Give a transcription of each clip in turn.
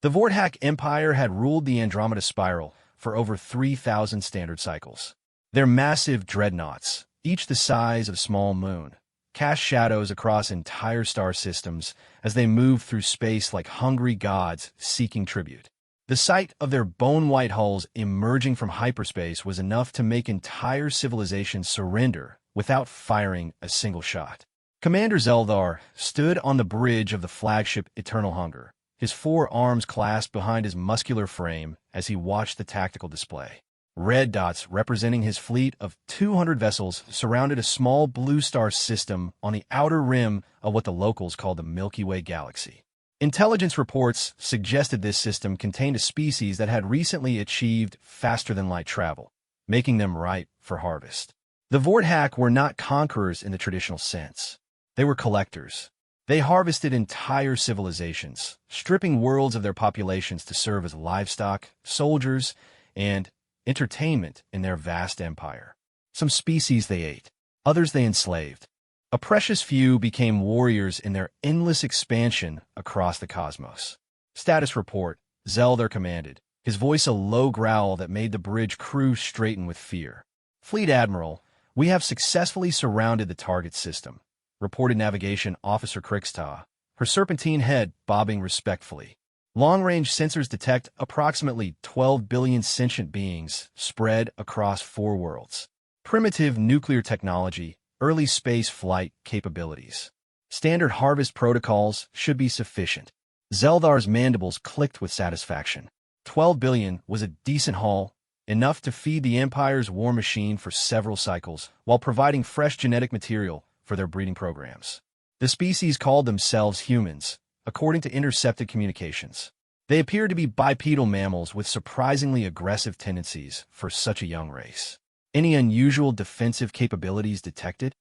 The Vorthak Empire had ruled the Andromeda Spiral for over 3,000 standard cycles. Their massive dreadnoughts, each the size of a small moon, cast shadows across entire star systems as they moved through space like hungry gods seeking tribute. The sight of their bone-white hulls emerging from hyperspace was enough to make entire civilizations surrender without firing a single shot. Commander Zeldar stood on the bridge of the flagship Eternal Hunger, his 4 arms clasped behind his muscular frame as he watched the tactical display. Red dots representing his fleet of 200 vessels surrounded a small blue star system on the outer rim of what the locals call the Milky Way galaxy. Intelligence reports suggested this system contained a species that had recently achieved faster-than-light travel, making them ripe for harvest. The Vorthak were not conquerors in the traditional sense. They were collectors. They harvested entire civilizations, stripping worlds of their populations to serve as livestock, soldiers, and entertainment in their vast empire. Some species they ate, others they enslaved. A precious few became warriors in their endless expansion across the cosmos. Status report, Zeldar commanded, his voice a low growl that made the bridge crew straighten with fear. Fleet Admiral, we have successfully surrounded the target system, reported Navigation Officer Kriksta, her serpentine head bobbing respectfully. Long-range sensors detect approximately 12 billion sentient beings spread across 4 worlds. Primitive nuclear technology, early space flight capabilities. Standard harvest protocols should be sufficient. Zeldar's mandibles clicked with satisfaction. 12 billion was a decent haul, enough to feed the Empire's war machine for several cycles, while providing fresh genetic material for their breeding programs. The species called themselves humans, according to intercepted communications. They appeared to be bipedal mammals with surprisingly aggressive tendencies for such a young race. Any unusual defensive capabilities detected?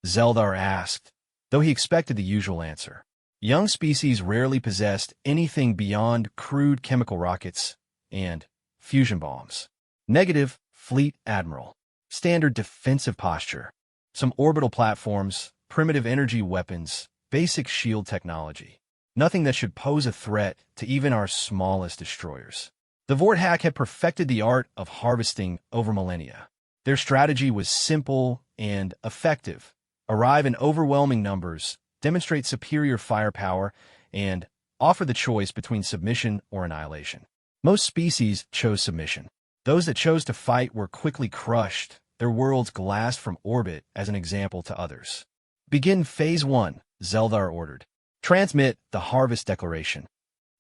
Zeldar asked, though he expected the usual answer. Young species rarely possessed anything beyond crude chemical rockets and fusion bombs. Negative, Fleet Admiral. Standard defensive posture. Some orbital platforms, primitive energy weapons, basic shield technology. Nothing that should pose a threat to even our smallest destroyers. The Vorthak had perfected the art of harvesting over millennia. Their strategy was simple and effective. Arrive in overwhelming numbers, demonstrate superior firepower, and offer the choice between submission or annihilation. Most species chose submission. Those that chose to fight were quickly crushed, their worlds glassed from orbit as an example to others. Begin Phase 1, Zeldar ordered. Transmit the Harvest Declaration.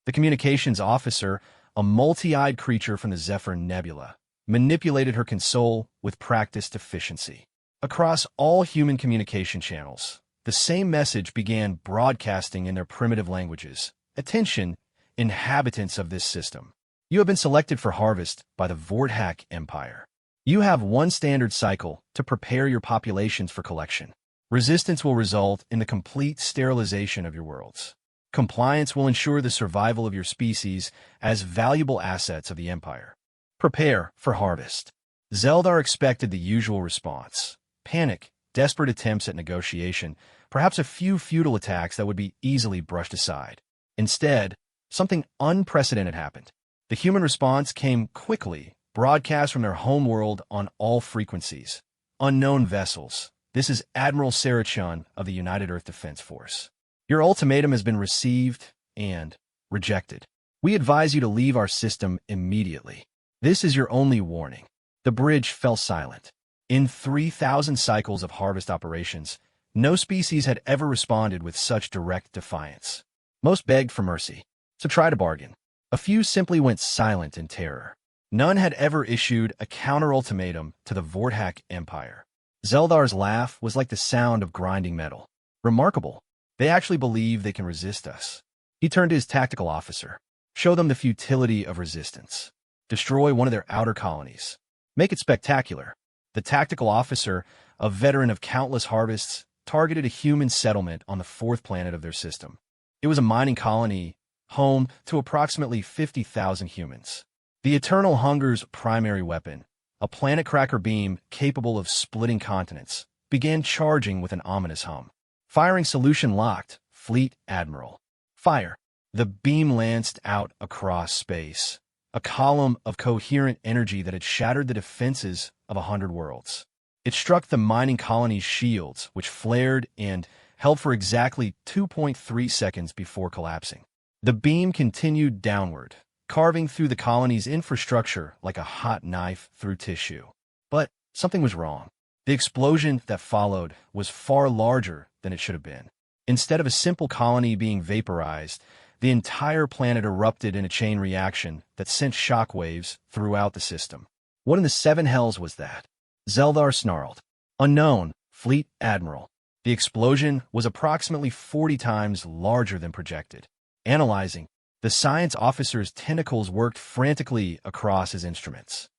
The communications officer, a multi-eyed creature from the Zephyr Nebula, manipulated her console with practiced efficiency. Across all human communication channels, the same message began broadcasting in their primitive languages. Attention, inhabitants of this system. You have been selected for harvest by the Vorthak Empire. You have 1 standard cycle to prepare your populations for collection. Resistance will result in the complete sterilization of your worlds. Compliance will ensure the survival of your species as valuable assets of the Empire. Prepare for harvest. Zeldar expected the usual response. Panic, desperate attempts at negotiation, perhaps a few futile attacks that would be easily brushed aside. Instead, something unprecedented happened. The human response came quickly, broadcast from their homeworld on all frequencies. Unknown vessels. This is Admiral Sarachun of the United Earth Defense Force. Your ultimatum has been received and rejected. We advise you to leave our system immediately. This is your only warning. The bridge fell silent. In 3,000 cycles of harvest operations, no species had ever responded with such direct defiance. Most begged for mercy, so try to bargain. A few simply went silent in terror. None had ever issued a counter-ultimatum to the Vorthak Empire. Zeldar's laugh was like the sound of grinding metal. Remarkable. They actually believe they can resist us. He turned to his tactical officer. Show them the futility of resistance. Destroy one of their outer colonies. Make it spectacular. The tactical officer, a veteran of countless harvests, targeted a human settlement on the 4th planet of their system. It was a mining colony, home to approximately 50,000 humans. The Eternal Hunger's primary weapon, a planet cracker beam capable of splitting continents, began charging with an ominous hum. Firing solution locked, Fleet Admiral. Fire. The beam lanced out across space, a column of coherent energy that had shattered the defenses of 100 worlds. It struck the mining colony's shields, which flared and held for exactly 2.3 seconds before collapsing. The beam continued downward, carving through the colony's infrastructure like a hot knife through tissue. But something was wrong. The explosion that followed was far larger than it should have been. Instead of a simple colony being vaporized, the entire planet erupted in a chain reaction that sent shockwaves throughout the system. What in the seven hells was that? Zeldar snarled. Unknown, Fleet Admiral. The explosion was approximately 40 times larger than projected. Analyzing, the science officer's tentacles worked frantically across his instruments.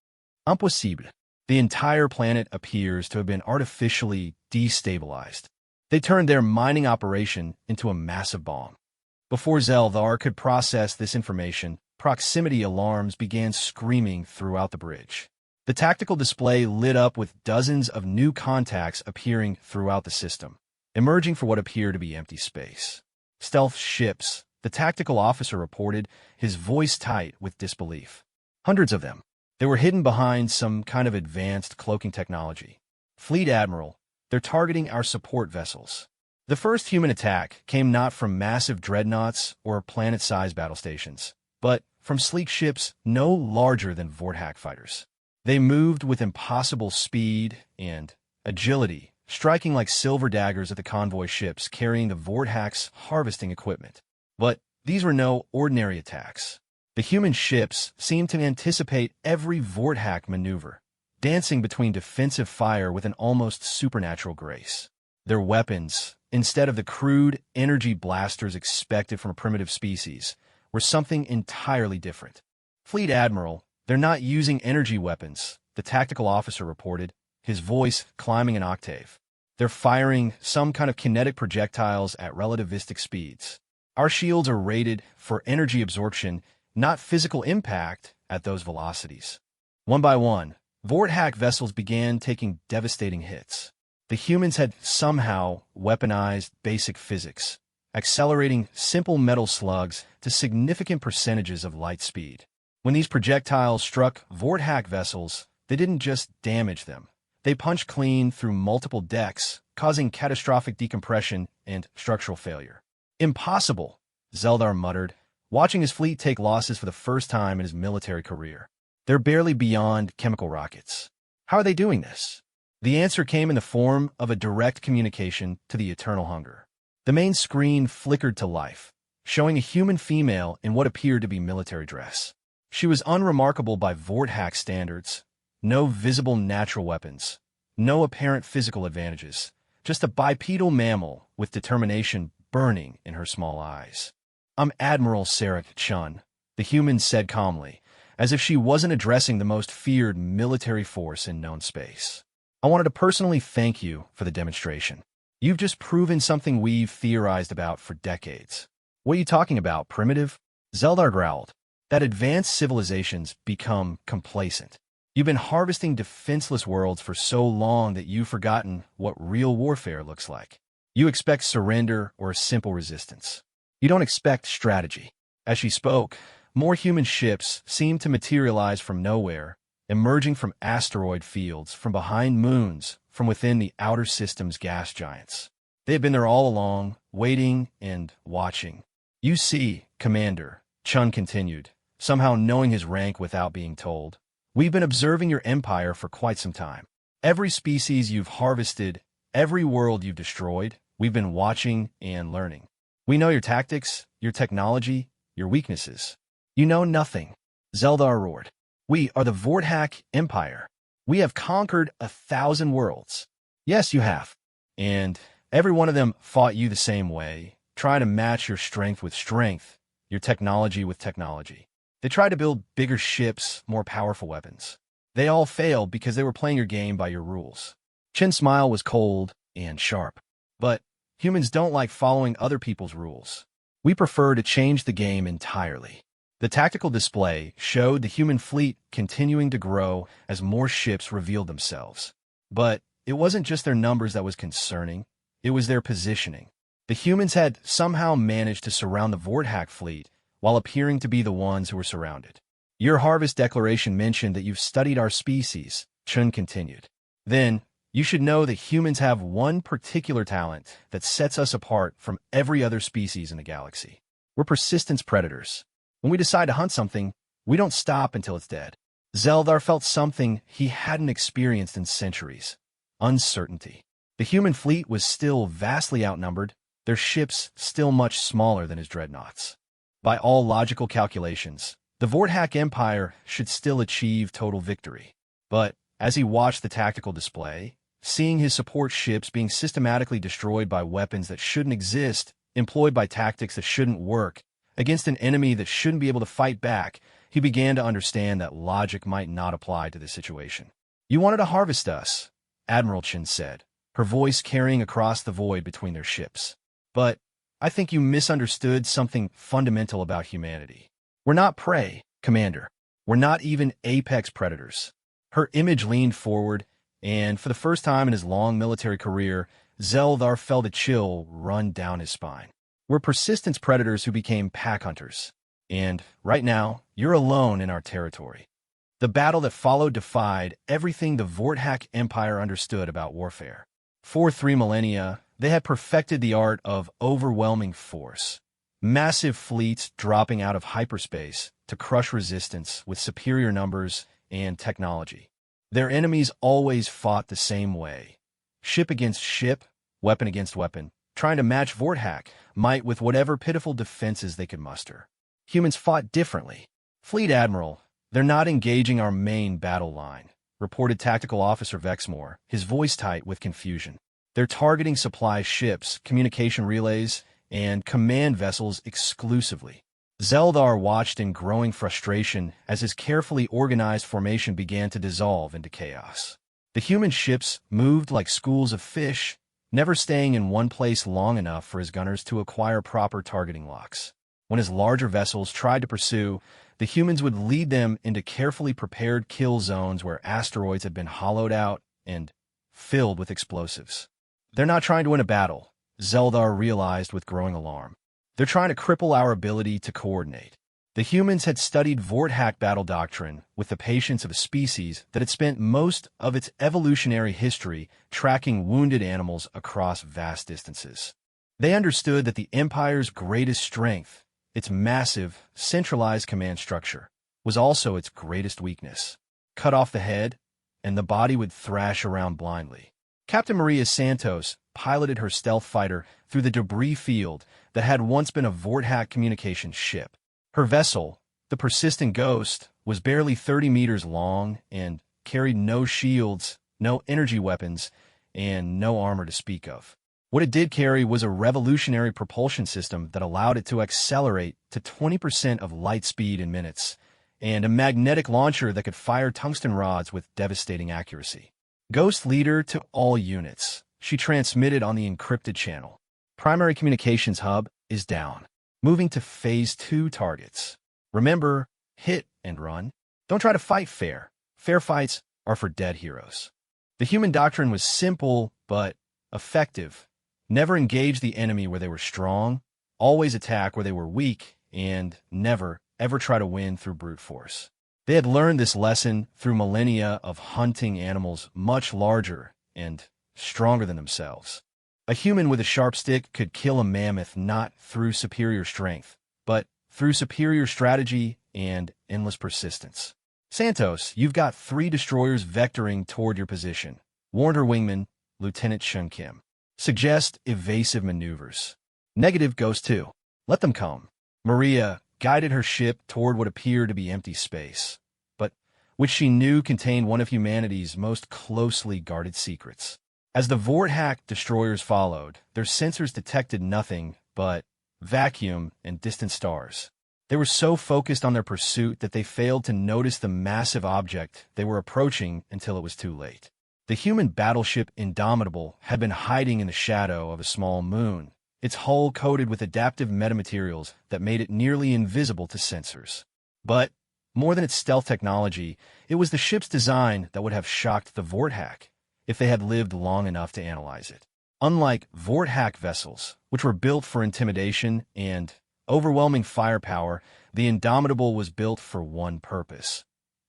Impossible. The entire planet appears to have been artificially destabilized. They turned their mining operation into a massive bomb. Before Zeldar could process this information, proximity alarms began screaming throughout the bridge. The tactical display lit up with dozens of new contacts appearing throughout the system, emerging for what appeared to be empty space. Stealth ships, the tactical officer reported, his voice tight with disbelief. Hundreds of them. They were hidden behind some kind of advanced cloaking technology. Fleet Admiral, they're targeting our support vessels. The first human attack came not from massive dreadnoughts or planet-sized battle stations, but from sleek ships no larger than Vorthack fighters. They moved with impossible speed and agility, striking like silver daggers at the convoy ships carrying the Vorthack's harvesting equipment. But these were no ordinary attacks. The human ships seemed to anticipate every Vorthack maneuver, dancing between defensive fire with an almost supernatural grace. Their weapons, instead of the crude energy blasters expected from a primitive species, were something entirely different. Fleet Admiral, they're not using energy weapons, the tactical officer reported, his voice climbing an octave. They're firing some kind of kinetic projectiles at relativistic speeds. Our shields are rated for energy absorption, not physical impact at those velocities. One by one, Vorthack vessels began taking devastating hits. The humans had somehow weaponized basic physics, accelerating simple metal slugs to significant percentages of light speed. When these projectiles struck Vorthack vessels, they didn't just damage them. They punched clean through multiple decks, causing catastrophic decompression and structural failure. Impossible, Zeldar muttered, watching his fleet take losses for the first time in his military career. They're barely beyond chemical rockets. How are they doing this? The answer came in the form of a direct communication to the Eternal Hunger. The main screen flickered to life, showing a human female in what appeared to be military dress. She was unremarkable by Vorthack standards. No visible natural weapons, no apparent physical advantages, just a bipedal mammal with determination burning in her small eyes. I'm Admiral Sarah Chun, the human said calmly, as if she wasn't addressing the most feared military force in known space. I wanted to personally thank you for the demonstration. You've just proven something we've theorized about for decades. What are you talking about, primitive? Zeldar growled. That advanced civilizations become complacent. You've been harvesting defenseless worlds for so long that you've forgotten what real warfare looks like. You expect surrender or a simple resistance. You don't expect strategy. As she spoke, more human ships seemed to materialize from nowhere, emerging from asteroid fields, from behind moons, from within the outer system's gas giants. They had been there all along, waiting and watching. You see, Commander, Chun continued, somehow knowing his rank without being told. We've been observing your empire for quite some time. Every species you've harvested, every world you've destroyed, we've been watching and learning. We know your tactics, your technology, your weaknesses. You know nothing. Zeldar roared. We are the Vorthack Empire. We have conquered 1,000 worlds. Yes, you have. And every one of them fought you the same way, trying to match your strength with strength, your technology with technology. They tried to build bigger ships, more powerful weapons. They all failed because they were playing your game by your rules. Chin's smile was cold and sharp. But humans don't like following other people's rules. We prefer to change the game entirely. The tactical display showed the human fleet continuing to grow as more ships revealed themselves. But it wasn't just their numbers that was concerning. It was their positioning. The humans had somehow managed to surround the Vorthak fleet while appearing to be the ones who were surrounded. Your harvest declaration mentioned that you've studied our species, Chun continued. Then, you should know that humans have one particular talent that sets us apart from every other species in the galaxy. We're persistence predators. When we decide to hunt something, we don't stop until it's dead. Zeldar felt something he hadn't experienced in centuries. Uncertainty. The human fleet was still vastly outnumbered, their ships still much smaller than his dreadnoughts. By all logical calculations, the Vorthak Empire should still achieve total victory. But, as he watched the tactical display, seeing his support ships being systematically destroyed by weapons that shouldn't exist, employed by tactics that shouldn't work, against an enemy that shouldn't be able to fight back, he began to understand that logic might not apply to this situation. You wanted to harvest us, Admiral Chin said, her voice carrying across the void between their ships. But I think you misunderstood something fundamental about humanity. We're not prey, Commander. We're not even apex predators. Her image leaned forward, and for the first time in his long military career, Zeldar felt a chill run down his spine. We're persistence predators who became pack hunters. And, right now, you're alone in our territory. The battle that followed defied everything the Vorthak Empire understood about warfare. For 3 millennia, they had perfected the art of overwhelming force. Massive fleets dropping out of hyperspace to crush resistance with superior numbers and technology. Their enemies always fought the same way. Ship against ship, weapon against weapon, trying to match Vorthak might with whatever pitiful defenses they could muster. Humans fought differently. Fleet Admiral, they're not engaging our main battle line, reported Tactical Officer Vexmore, his voice tight with confusion. They're targeting supply ships, communication relays, and command vessels exclusively. Zeldar watched in growing frustration as his carefully organized formation began to dissolve into chaos. The human ships moved like schools of fish, never staying in one place long enough for his gunners to acquire proper targeting locks. When his larger vessels tried to pursue, the humans would lead them into carefully prepared kill zones where asteroids had been hollowed out and filled with explosives. They're not trying to win a battle, Zeldar realized with growing alarm. They're trying to cripple our ability to coordinate. The humans had studied Vorthak battle doctrine with the patience of a species that had spent most of its evolutionary history tracking wounded animals across vast distances. They understood that the Empire's greatest strength, its massive, centralized command structure, was also its greatest weakness. Cut off the head, and the body would thrash around blindly. Captain Maria Santos piloted her stealth fighter through the debris field that had once been a Vorthak communications ship. Her vessel, the persistent Ghost, was barely 30 meters long and carried no shields, no energy weapons, and no armor to speak of. What it did carry was a revolutionary propulsion system that allowed it to accelerate to 20% of light speed in minutes, and a magnetic launcher that could fire tungsten rods with devastating accuracy. Ghost leader to all units, she transmitted on the encrypted channel. Primary communications hub is down. Moving to Phase 2 targets. Remember, hit and run. Don't try to fight fair. Fair fights are for dead heroes. The human doctrine was simple but effective. Never engage the enemy where they were strong, always attack where they were weak, and never, ever try to win through brute force. They had learned this lesson through millennia of hunting animals much larger and stronger than themselves. A human with a sharp stick could kill a mammoth not through superior strength, but through superior strategy and endless persistence. Santos, you've got 3 destroyers vectoring toward your position, warned her wingman, Lieutenant Chun Kim. Suggest evasive maneuvers. Negative goes 2. Let them come. Maria guided her ship toward what appeared to be empty space, but which she knew contained one of humanity's most closely guarded secrets. As the Vorthak destroyers followed, their sensors detected nothing but vacuum and distant stars. They were so focused on their pursuit that they failed to notice the massive object they were approaching until it was too late. The human battleship Indomitable had been hiding in the shadow of a small moon, its hull coated with adaptive metamaterials that made it nearly invisible to sensors. But, more than its stealth technology, it was the ship's design that would have shocked the Vorthak if they had lived long enough to analyze it. Unlike Vorthack vessels, which were built for intimidation and overwhelming firepower, the Indomitable was built for one purpose: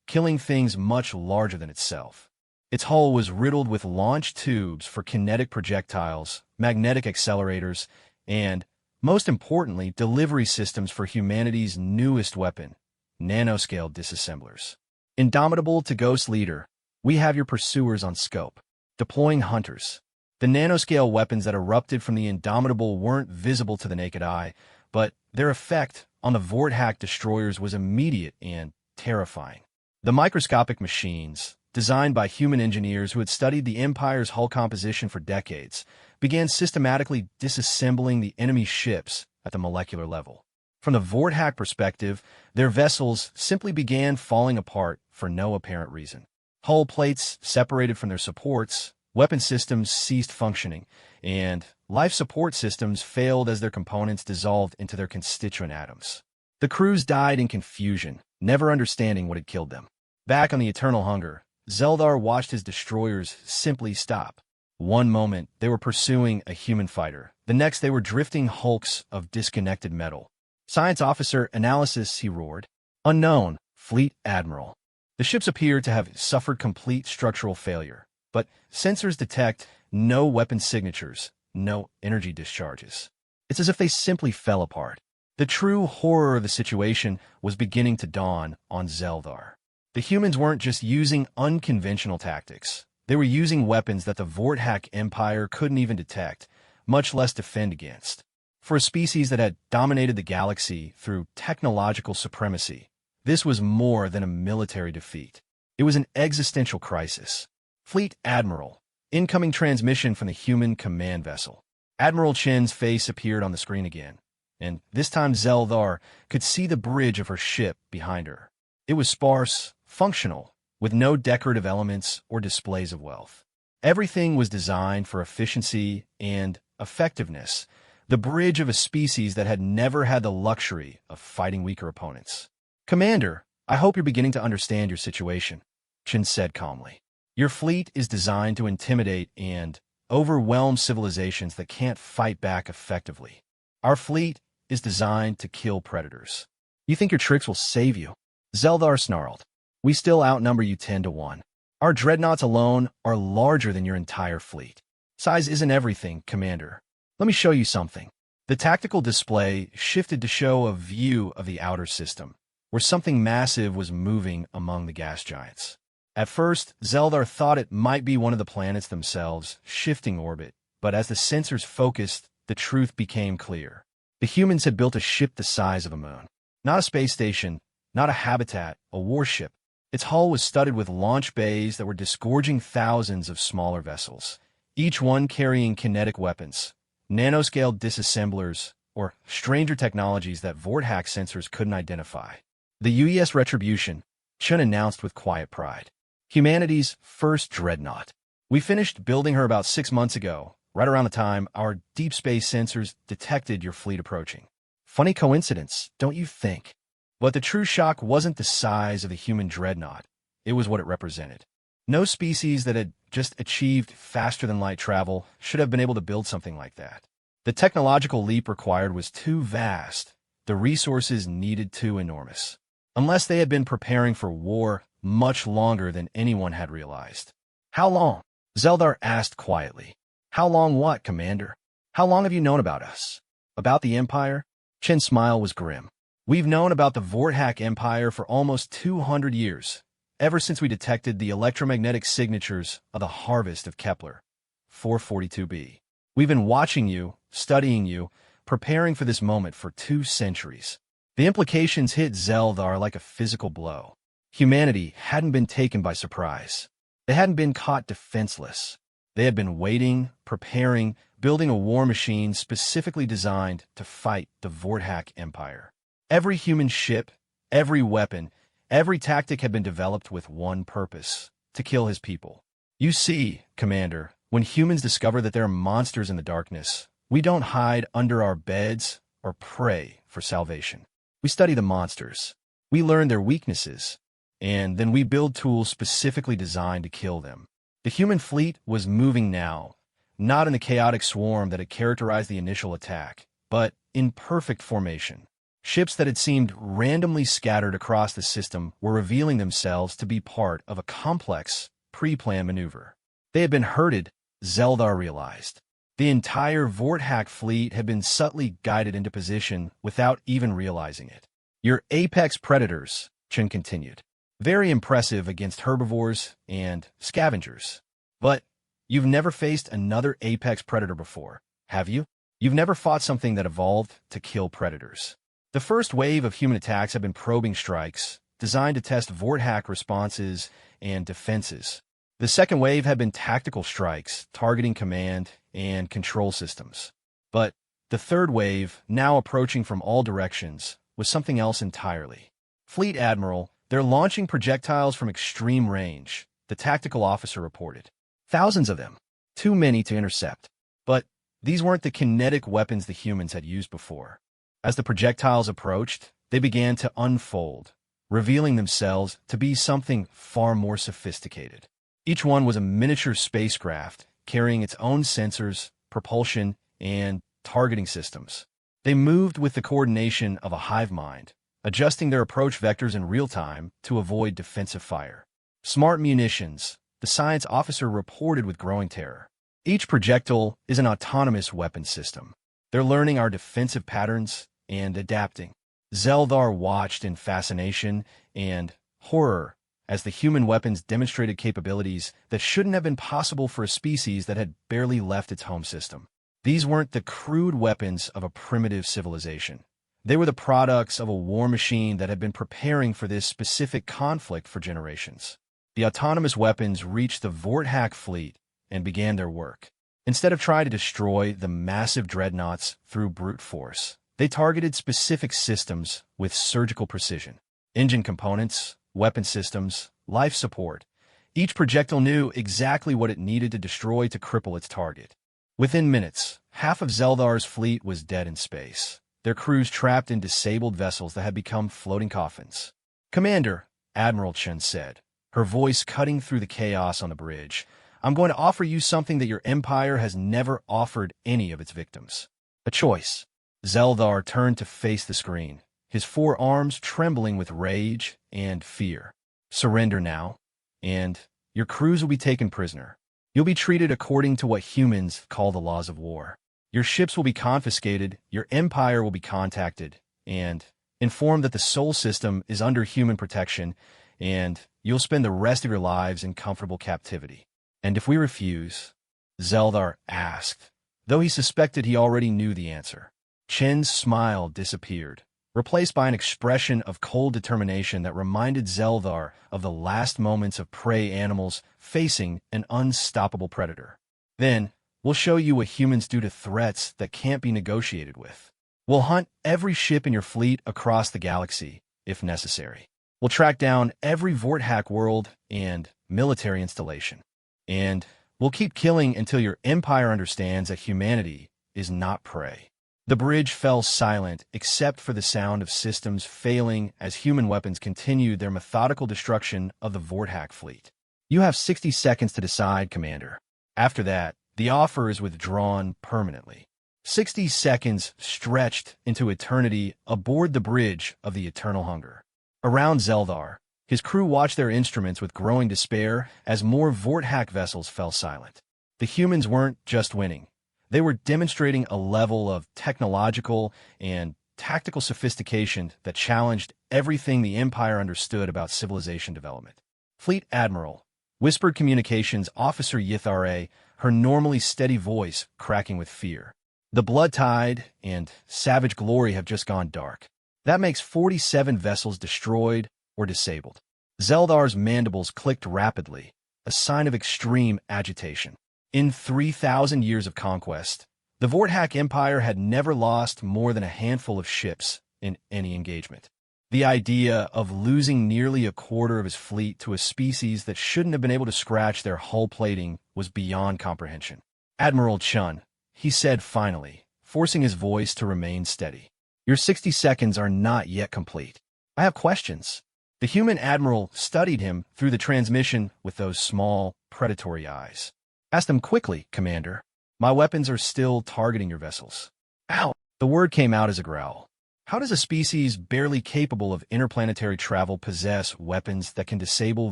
killing things much larger than itself. Its hull was riddled with launch tubes for kinetic projectiles, magnetic accelerators, and, most importantly, delivery systems for humanity's newest weapon, nanoscale disassemblers. Indomitable to Ghost Leader, we have your pursuers on scope. Deploying hunters. The nanoscale weapons that erupted from the Indomitable weren't visible to the naked eye, but their effect on the Vorthack destroyers was immediate and terrifying. The microscopic machines, designed by human engineers who had studied the Empire's hull composition for decades, began systematically disassembling the enemy ships at the molecular level. From the Vorthack perspective, their vessels simply began falling apart for no apparent reason. Hull plates separated from their supports, weapon systems ceased functioning, and life support systems failed as their components dissolved into their constituent atoms. The crews died in confusion, never understanding what had killed them. Back on the Eternal Hunger, Zeldar watched his destroyers simply stop. One moment, they were pursuing a human fighter. The next, they were drifting hulks of disconnected metal. "Science officer, analysis," he roared. "Unknown, Fleet Admiral." The ships appeared to have suffered complete structural failure, but sensors detect no weapon signatures, no energy discharges. It's as if they simply fell apart. The true horror of the situation was beginning to dawn on Zeldar. The humans weren't just using unconventional tactics. They were using weapons that the Vorthack Empire couldn't even detect, much less defend against. For a species that had dominated the galaxy through technological supremacy, this was more than a military defeat. It was an existential crisis. "Fleet Admiral." Incoming transmission from the human command vessel. Admiral Chen's face appeared on the screen again, and this time Zeldar could see the bridge of her ship behind her. It was sparse, functional, with no decorative elements or displays of wealth. Everything was designed for efficiency and effectiveness, the bridge of a species that had never had the luxury of fighting weaker opponents. "Commander, I hope you're beginning to understand your situation," Chen said calmly. "Your fleet is designed to intimidate and overwhelm civilizations that can't fight back effectively. Our fleet is designed to kill predators. You think your tricks will save you?" Zeldar snarled. "We still outnumber you 10-1. Our dreadnoughts alone are larger than your entire fleet." "Size isn't everything, Commander. Let me show you something." The tactical display shifted to show a view of the outer system, where something massive was moving among the gas giants. At first, Zeldar thought it might be one of the planets themselves, shifting orbit, but as the sensors focused, the truth became clear. The humans had built a ship the size of a moon. Not a space station, not a habitat, a warship. Its hull was studded with launch bays that were disgorging thousands of smaller vessels, each one carrying kinetic weapons, nanoscale disassemblers, or stranger technologies that Vorthack sensors couldn't identify. "The UES Retribution," Chen announced with quiet pride. "Humanity's first dreadnought. We finished building her about 6 months ago, right around the time our deep space sensors detected your fleet approaching." Funny coincidence, don't you think? But the true shock wasn't the size of the human dreadnought. It was what it represented. No species that had just achieved faster-than-light travel should have been able to build something like that. The technological leap required was too vast. The resources needed too enormous. Unless they had been preparing for war much longer than anyone had realized. "How long?" Zeldar asked quietly. "How long what, Commander? How long have you known about us? About the Empire?" Chen's smile was grim. "We've known about the Vorthack Empire for almost 200 years, ever since we detected the electromagnetic signatures of the harvest of Kepler 442b. We've been watching you, studying you, preparing for this moment for 2 centuries." The implications hit Zeldar like a physical blow. Humanity hadn't been taken by surprise. They hadn't been caught defenseless. They had been waiting, preparing, building a war machine specifically designed to fight the Vorthack Empire. Every human ship, every weapon, every tactic had been developed with one purpose: to kill his people. "You see, Commander, when humans discover that there are monsters in the darkness, we don't hide under our beds or pray for salvation. We study the monsters. We learn their weaknesses, and then we build tools specifically designed to kill them. The human fleet was moving now, not in the chaotic swarm that had characterized the initial attack, but in perfect formation. Ships that had seemed randomly scattered across the system were revealing themselves to be part of a complex, pre-planned maneuver. They had been herded, Zeldar realized. The entire Vorthack fleet had been subtly guided into position without even realizing it. Your apex predators, Chen continued. Very impressive against herbivores and scavengers. But you've never faced another apex predator before, have you? You've never fought something that evolved to kill predators. The first wave of human attacks have been probing strikes, designed to test Vorthack responses and defenses. The second wave had been tactical strikes, targeting command and control systems. But the third wave, now approaching from all directions, was something else entirely. Fleet Admiral, they're launching projectiles from extreme range, the tactical officer reported. Thousands of them. Too many to intercept. But these weren't the kinetic weapons the humans had used before. As the projectiles approached, they began to unfold, revealing themselves to be something far more sophisticated. Each one was a miniature spacecraft, carrying its own sensors, propulsion, and targeting systems. They moved with the coordination of a hive mind, adjusting their approach vectors in real time to avoid defensive fire. Smart munitions, the science officer reported with growing terror. Each projectile is an autonomous weapon system. They're learning our defensive patterns and adapting. Zeldar watched in fascination and horror as the human weapons demonstrated capabilities that shouldn't have been possible for a species that had barely left its home system. These weren't the crude weapons of a primitive civilization. They were the products of a war machine that had been preparing for this specific conflict for generations. The autonomous weapons reached the Vorthack fleet and began their work. Instead of trying to destroy the massive dreadnoughts through brute force, they targeted specific systems with surgical precision. Engine components, weapon systems, life support. Each projectile knew exactly what it needed to destroy to cripple its target. Within minutes, half of Zeldar's fleet was dead in space, their crews trapped in disabled vessels that had become floating coffins. "Commander," Admiral Chen said, her voice cutting through the chaos on the bridge, "I'm going to offer you something that your empire has never offered any of its victims. A choice." Zeldar turned to face the screen, his forearms trembling with rage and fear. "Surrender now, and your crews will be taken prisoner. You'll be treated according to what humans call the laws of war. Your ships will be confiscated, your empire will be contacted, and informed that the Sol system is under human protection, and you'll spend the rest of your lives in comfortable captivity." "And if we refuse?" Zeldar asked, though he suspected he already knew the answer. Chen's smile disappeared, replaced by an expression of cold determination that reminded Zeldar of the last moments of prey animals facing an unstoppable predator. "Then, we'll show you what humans do to threats that can't be negotiated with. We'll hunt every ship in your fleet across the galaxy, if necessary. We'll track down every Vorthack world and military installation. And we'll keep killing until your empire understands that humanity is not prey." The bridge fell silent except for the sound of systems failing as human weapons continued their methodical destruction of the Vorthack fleet. "You have 60 seconds to decide, Commander. After that, the offer is withdrawn permanently." 60 seconds stretched into eternity aboard the bridge of the Eternal Hunger. Around Zeldar, his crew watched their instruments with growing despair as more Vorthack vessels fell silent. The humans weren't just winning. They were demonstrating a level of technological and tactical sophistication that challenged everything the Empire understood about civilization development. "Fleet Admiral," whispered Communications Officer Yithare, her normally steady voice cracking with fear. "The Blood Tide and Savage Glory have just gone dark. That makes 47 vessels destroyed or disabled." Zeldar's mandibles clicked rapidly, a sign of extreme agitation. In 3,000 years of conquest, the Vorthack Empire had never lost more than a handful of ships in any engagement. The idea of losing nearly a quarter of his fleet to a species that shouldn't have been able to scratch their hull plating was beyond comprehension. "Admiral Chun," he said finally, forcing his voice to remain steady, "your 60 seconds are not yet complete. I have questions." The human admiral studied him through the transmission with those small, predatory eyes. "Ask them quickly, Commander." My weapons are still targeting your vessels. Ow! The word came out as a growl. How does a species barely capable of interplanetary travel possess weapons that can disable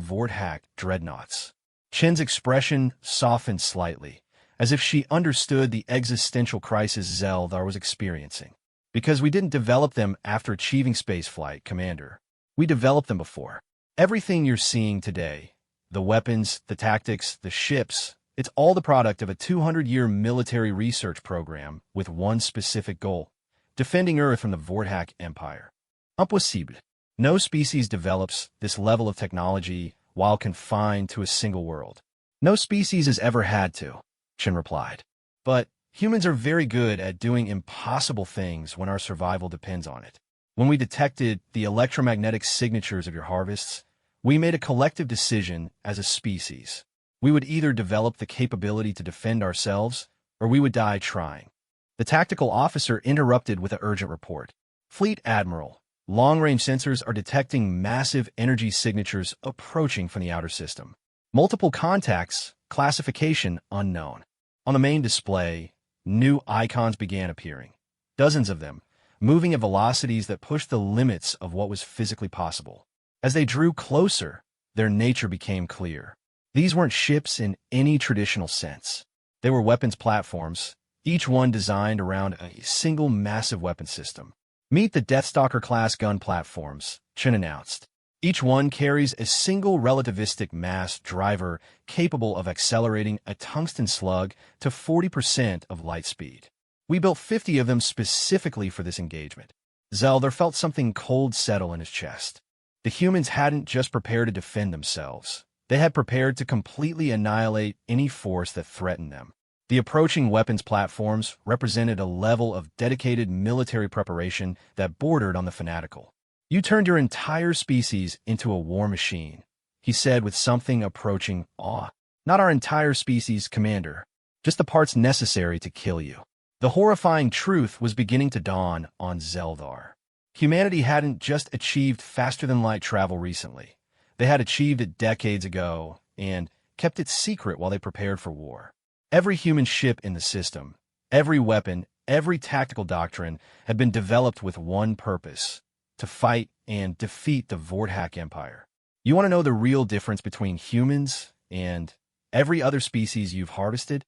Vorthack dreadnoughts? Chen's expression softened slightly, as if she understood the existential crisis Zeldar was experiencing. Because we didn't develop them after achieving spaceflight, Commander. We developed them before. Everything you're seeing today, the weapons, the tactics, the ships, it's all the product of a 200-year military research program with one specific goal: defending Earth from the Vorthack Empire. Impossible. No species develops this level of technology while confined to a single world. No species has ever had to, Chen replied. But humans are very good at doing impossible things when our survival depends on it. When we detected the electromagnetic signatures of your harvests, we made a collective decision as a species. We would either develop the capability to defend ourselves, or we would die trying. The tactical officer interrupted with an urgent report. Fleet Admiral, long-range sensors are detecting massive energy signatures approaching from the outer system. Multiple contacts, classification unknown. On the main display, new icons began appearing. Dozens of them, moving at velocities that pushed the limits of what was physically possible. As they drew closer, their nature became clear. These weren't ships in any traditional sense. They were weapons platforms, each one designed around a single massive weapon system. Meet the Deathstalker-class gun platforms, Chen announced. Each one carries a single relativistic mass driver capable of accelerating a tungsten slug to 40% of light speed. We built 50 of them specifically for this engagement. Zeldar felt something cold settle in his chest. The humans hadn't just prepared to defend themselves. They had prepared to completely annihilate any force that threatened them. The approaching weapons platforms represented a level of dedicated military preparation that bordered on the fanatical. You turned your entire species into a war machine, he said with something approaching awe. Not our entire species, Commander, just the parts necessary to kill you. The horrifying truth was beginning to dawn on Zeldar. Humanity hadn't just achieved faster-than-light travel recently. They had achieved it decades ago and kept it secret while they prepared for war. Every human ship in the system, every weapon, every tactical doctrine had been developed with one purpose: to fight and defeat the Vorthack Empire. You want to know the real difference between humans and every other species you've harvested?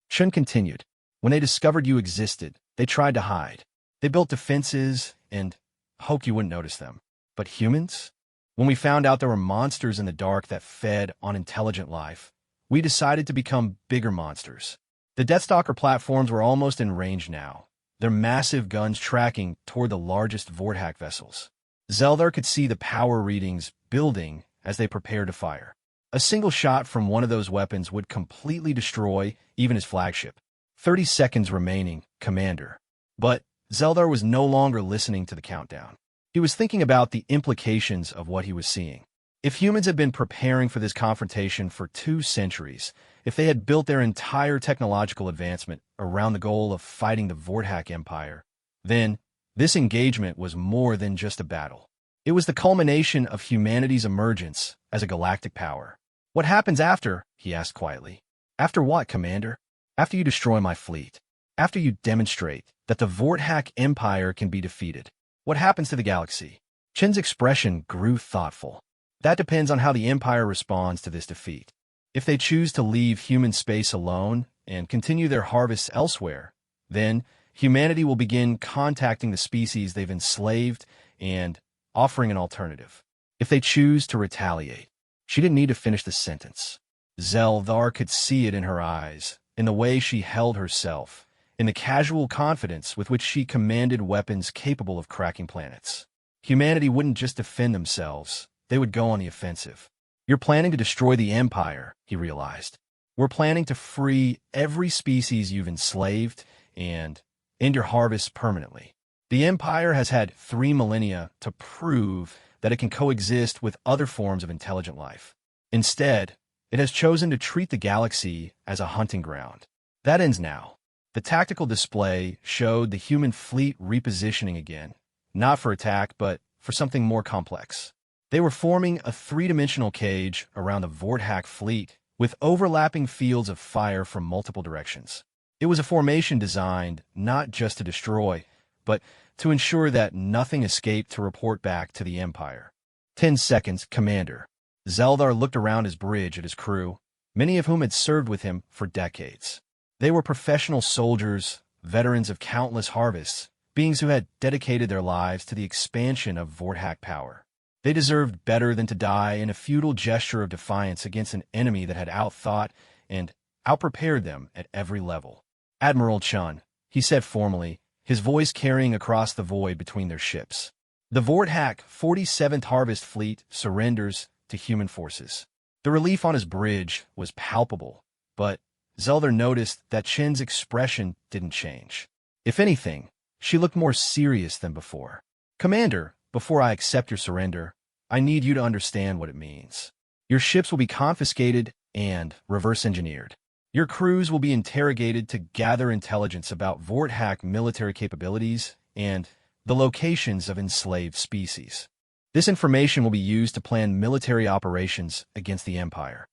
Shun continued. When they discovered you existed, they tried to hide. They built defenses and hoped you wouldn't notice them. But humans? When we found out there were monsters in the dark that fed on intelligent life, we decided to become bigger monsters. The Deathstalker platforms were almost in range now, their massive guns tracking toward the largest Vorthack vessels. Zeldar could see the power readings building as they prepared to fire. A single shot from one of those weapons would completely destroy even his flagship. 30 seconds remaining, Commander. But Zeldar was no longer listening to the countdown. He was thinking about the implications of what he was seeing. If humans had been preparing for this confrontation for 2 centuries, if they had built their entire technological advancement around the goal of fighting the Vorthack Empire, then this engagement was more than just a battle. It was the culmination of humanity's emergence as a galactic power. What happens after? He asked quietly. After what, Commander? After you destroy my fleet. After you demonstrate that the Vorthack Empire can be defeated. What happens to the galaxy? Chen's expression grew thoughtful. That depends on how the Empire responds to this defeat. If they choose to leave human space alone and continue their harvests elsewhere, then humanity will begin contacting the species they've enslaved and offering an alternative. If they choose to retaliate. She didn't need to finish the sentence. Zeldar could see it in her eyes, in the way she held herself, in the casual confidence with which she commanded weapons capable of cracking planets. Humanity wouldn't just defend themselves. They would go on the offensive. You're planning to destroy the Empire, he realized. We're planning to free every species you've enslaved and end your harvest permanently. The Empire has had 3 millennia to prove that it can coexist with other forms of intelligent life. Instead, it has chosen to treat the galaxy as a hunting ground. That ends now. The tactical display showed the human fleet repositioning again, not for attack, but for something more complex. They were forming a 3-dimensional cage around the Vorthack fleet with overlapping fields of fire from multiple directions. It was a formation designed not just to destroy, but to ensure that nothing escaped to report back to the Empire. 10 seconds, Commander. Zeldar looked around his bridge at his crew, many of whom had served with him for decades. They were professional soldiers, veterans of countless harvests, beings who had dedicated their lives to the expansion of Vorthak power. They deserved better than to die in a futile gesture of defiance against an enemy that had outthought and outprepared them at every level. Admiral Chun, he said formally, his voice carrying across the void between their ships. The Vorthak 47th Harvest Fleet surrenders to human forces. The relief on his bridge was palpable, but Zeldar noticed that Chin's expression didn't change. If anything, she looked more serious than before. Commander, before I accept your surrender, I need you to understand what it means. Your ships will be confiscated and reverse-engineered. Your crews will be interrogated to gather intelligence about Vorthak military capabilities and the locations of enslaved species. This information will be used to plan military operations against the Empire.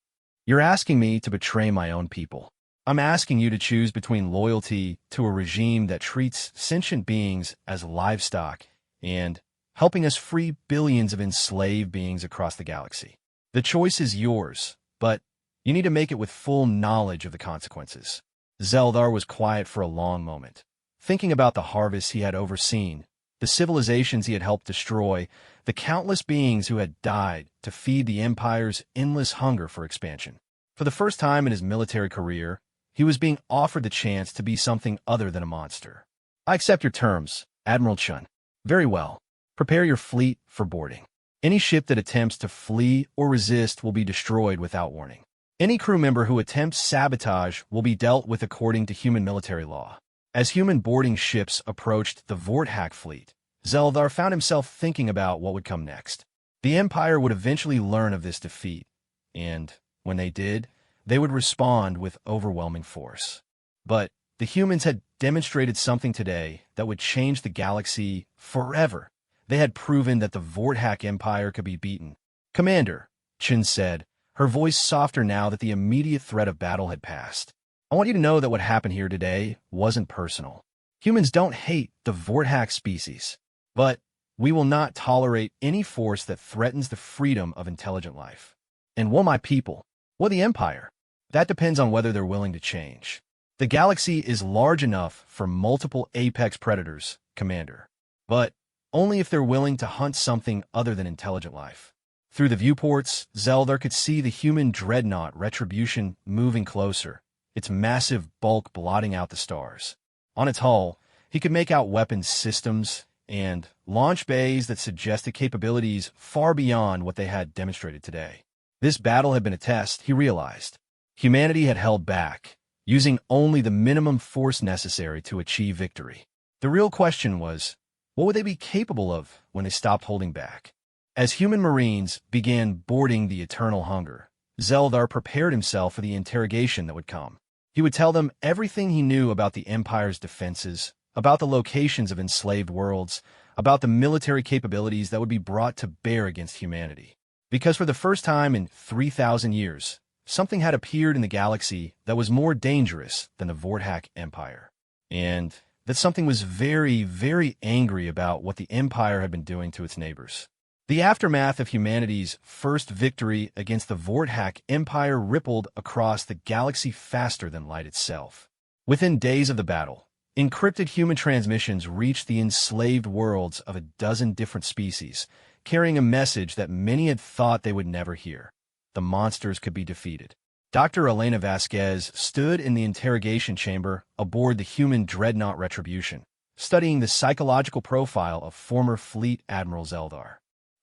You're asking me to betray my own people. I'm asking you to choose between loyalty to a regime that treats sentient beings as livestock and helping us free billions of enslaved beings across the galaxy. The choice is yours, but you need to make it with full knowledge of the consequences. Zeldar was quiet for a long moment, thinking about the harvests he had overseen, the civilizations he had helped destroy, the countless beings who had died to feed the Empire's endless hunger for expansion. For the first time in his military career, he was being offered the chance to be something other than a monster. I accept your terms, Admiral Chun. Very well. Prepare your fleet for boarding. Any ship that attempts to flee or resist will be destroyed without warning. Any crew member who attempts sabotage will be dealt with according to human military law. As human boarding ships approached the Vorthak fleet, Zeldar found himself thinking about what would come next. The Empire would eventually learn of this defeat, and when they did, they would respond with overwhelming force. But the humans had demonstrated something today that would change the galaxy forever. They had proven that the Vorthak Empire could be beaten. Commander, Chin said, her voice softer now that the immediate threat of battle had passed. I want you to know that what happened here today wasn't personal. Humans don't hate the Vorthak species, but we will not tolerate any force that threatens the freedom of intelligent life. And will my people? Will the Empire? That depends on whether they're willing to change. The galaxy is large enough for multiple apex predators, Commander, but only if they're willing to hunt something other than intelligent life. Through the viewports, Zeldar could see the human dreadnought Retribution moving closer, its massive bulk blotting out the stars. On its hull, he could make out weapons systems and launch bays that suggested capabilities far beyond what they had demonstrated today. This battle had been a test, he realized. Humanity had held back, using only the minimum force necessary to achieve victory. The real question was, what would they be capable of when they stopped holding back? As human marines began boarding the Eternal Hunger, Zeldar prepared himself for the interrogation that would come. He would tell them everything he knew about the Empire's defenses, about the locations of enslaved worlds, about the military capabilities that would be brought to bear against humanity. Because for the first time in 3,000 years, something had appeared in the galaxy that was more dangerous than the Vorthak Empire. And that something was very, very angry about what the Empire had been doing to its neighbors. The aftermath of humanity's first victory against the Vorthak Empire rippled across the galaxy faster than light itself. Within days of the battle, encrypted human transmissions reached the enslaved worlds of a dozen different species, carrying a message that many had thought they would never hear. The monsters could be defeated. Dr. Elena Vasquez stood in the interrogation chamber aboard the human dreadnought Retribution, studying the psychological profile of former Fleet Admiral Zeldar.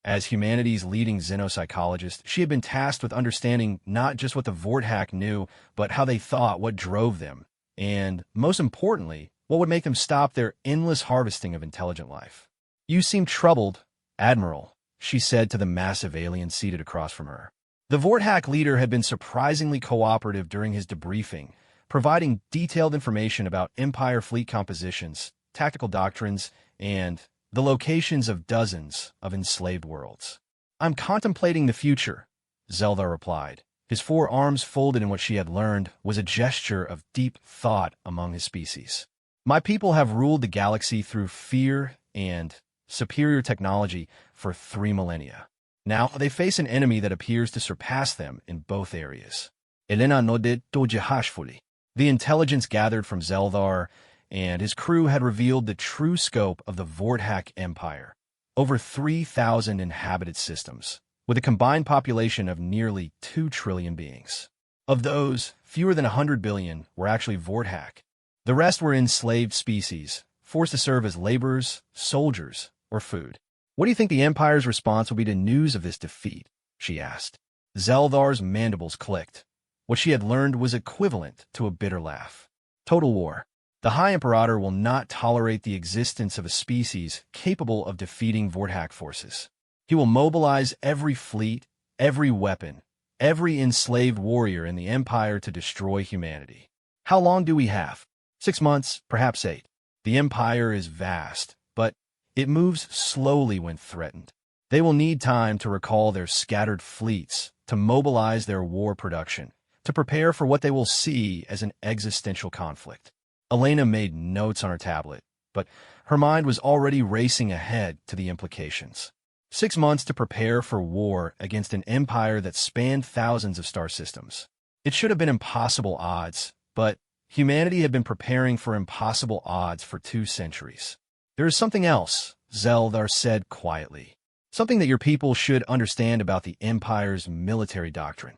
As humanity's leading xenopsychologist, she had been tasked with understanding not just what the Vorthak knew, but how they thought, what drove them, and, most importantly, what would make them stop their endless harvesting of intelligent life. "You seem troubled, Admiral," she said to the massive alien seated across from her. The Vorthak leader had been surprisingly cooperative during his debriefing, providing detailed information about Empire fleet compositions, tactical doctrines, and the locations of dozens of enslaved worlds. "I'm contemplating the future," Zeldar replied, His 4 arms folded in what she had learned was a gesture of deep thought among his species. My people have ruled the galaxy through fear and superior technology for 3 millennia. Now they face an enemy that appears to surpass them in both areas. Elena nodded to Jehashfuli. The intelligence gathered from Zeldar and his crew had revealed the true scope of the Vorthak Empire. Over 3,000 inhabited systems, with a combined population of nearly 2 trillion beings. Of those, fewer than 100 billion were actually Vorthak. The rest were enslaved species, forced to serve as laborers, soldiers, or food. What do you think the Empire's response will be to news of this defeat? She asked. Zeldar's mandibles clicked. What she had learned was equivalent to a bitter laugh. Total war. The High Imperator will not tolerate the existence of a species capable of defeating Vorthak forces. He will mobilize every fleet, every weapon, every enslaved warrior in the Empire to destroy humanity. How long do we have? 6 months, perhaps 8. The Empire is vast, but it moves slowly when threatened. They will need time to recall their scattered fleets, to mobilize their war production, to prepare for what they will see as an existential conflict. Elena made notes on her tablet, but her mind was already racing ahead to the implications. 6 months to prepare for war against an empire that spanned thousands of star systems. It should have been impossible odds, but humanity had been preparing for impossible odds for 2 centuries. There is something else, Zeldar said quietly. Something that your people should understand about the Empire's military doctrine.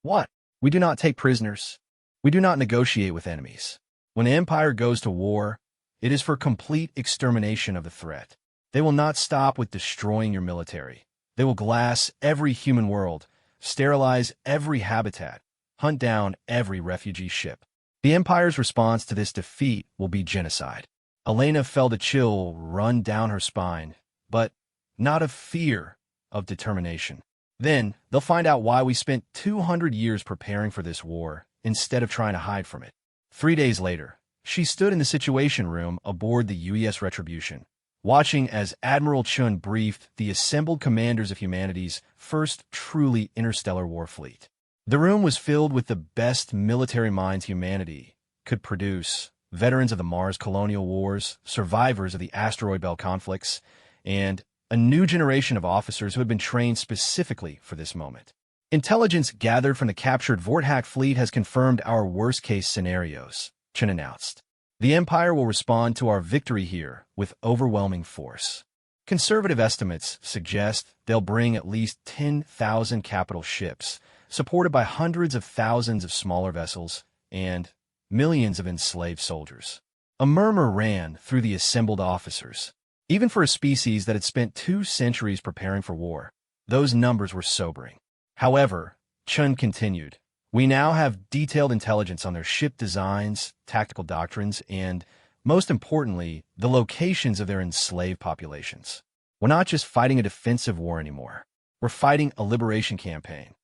What? We do not take prisoners. We do not negotiate with enemies. When the Empire goes to war, it is for complete extermination of the threat. They will not stop with destroying your military. They will glass every human world, sterilize every habitat, hunt down every refugee ship. The Empire's response to this defeat will be genocide. Elena felt a chill run down her spine, but not of fear, of determination. Then they'll find out why we spent 200 years preparing for this war instead of trying to hide from it. 3 days later, she stood in the Situation Room aboard the UES Retribution, watching as Admiral Chun briefed the assembled commanders of humanity's first truly interstellar war fleet. The room was filled with the best military minds humanity could produce, veterans of the Mars colonial wars, survivors of the asteroid belt conflicts, and a new generation of officers who had been trained specifically for this moment. Intelligence gathered from the captured Vorthak fleet has confirmed our worst-case scenarios, Chen announced. The Empire will respond to our victory here with overwhelming force. Conservative estimates suggest they'll bring at least 10,000 capital ships, supported by hundreds of thousands of smaller vessels and millions of enslaved soldiers. A murmur ran through the assembled officers. Even for a species that had spent 2 centuries preparing for war, those numbers were sobering. However, Chun continued, we now have detailed intelligence on their ship designs, tactical doctrines, and, most importantly, the locations of their enslaved populations. We're not just fighting a defensive war anymore. We're fighting a liberation campaign.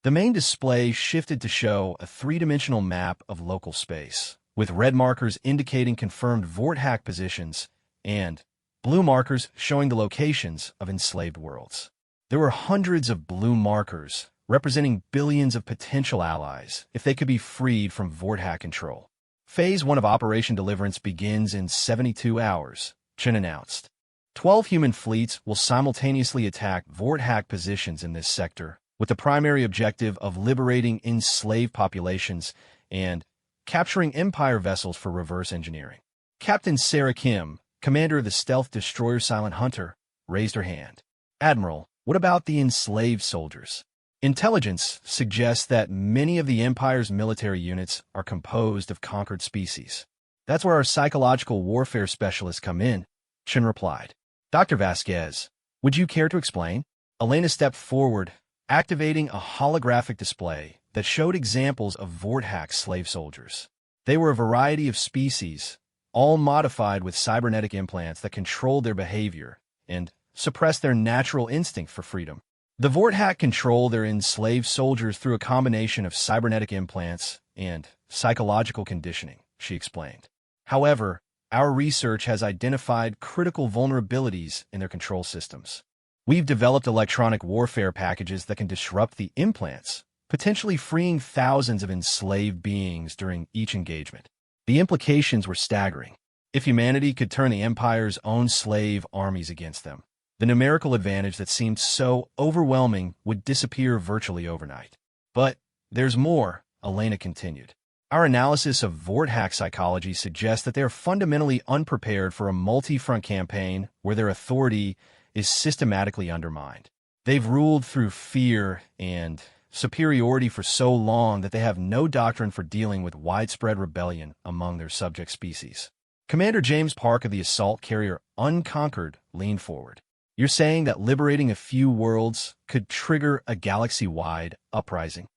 The main display shifted to show a 3-dimensional map of local space, with red markers indicating confirmed Vorthak positions and blue markers showing the locations of enslaved worlds. There were hundreds of blue markers representing billions of potential allies if they could be freed from Vorthak control. Phase 1 of Operation Deliverance begins in 72 hours, Chen announced. 12 human fleets will simultaneously attack Vorthak positions in this sector, with the primary objective of liberating enslaved populations and capturing Empire vessels for reverse engineering. Captain Sarah Kim, commander of the stealth destroyer Silent Hunter, raised her hand. Admiral, what about the enslaved soldiers? Intelligence suggests that many of the Empire's military units are composed of conquered species. That's where our psychological warfare specialists come in, Chen replied. Dr. Vasquez, would you care to explain? Elena stepped forward, activating a holographic display that showed examples of Vorthak slave soldiers. They were a variety of species, all modified with cybernetic implants that controlled their behavior and suppressed their natural instinct for freedom. The Vorthak control their enslaved soldiers through a combination of cybernetic implants and psychological conditioning, she explained. However, our research has identified critical vulnerabilities in their control systems. We've developed electronic warfare packages that can disrupt the implants, potentially freeing thousands of enslaved beings during each engagement. The implications were staggering. If humanity could turn the Empire's own slave armies against them, the numerical advantage that seemed so overwhelming would disappear virtually overnight. But there's more, Elena continued. Our analysis of Vorthack psychology suggests that they are fundamentally unprepared for a multi-front campaign where their authority is systematically undermined. They've ruled through fear and superiority for so long that they have no doctrine for dealing with widespread rebellion among their subject species. Commander James Park of the assault carrier Unconquered leaned forward. You're saying that liberating a few worlds could trigger a galaxy-wide uprising?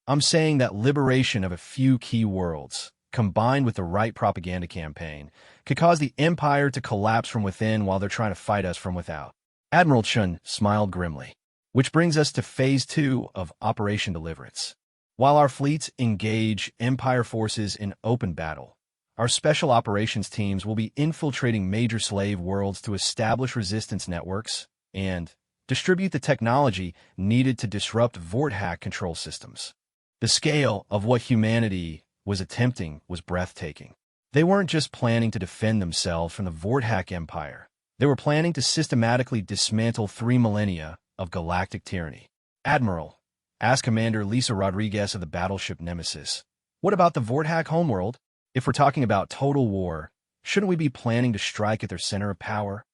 I'm saying that liberation of a few key worlds, combined with the right propaganda campaign, could cause the Empire to collapse from within while they're trying to fight us from without. Admiral Chun smiled grimly. Which brings us to Phase 2 of Operation Deliverance. While our fleets engage Empire forces in open battle, our special operations teams will be infiltrating major slave worlds to establish resistance networks and distribute the technology needed to disrupt Vorthack control systems. The scale of what humanity was attempting was breathtaking. They weren't just planning to defend themselves from the Vorthack Empire. They were planning to systematically dismantle 3 millennia of galactic tyranny. Admiral, asked Commander Lisa Rodriguez of the battleship Nemesis, what about the Vorthack homeworld? If we're talking about total war, shouldn't we be planning to strike at their center of power?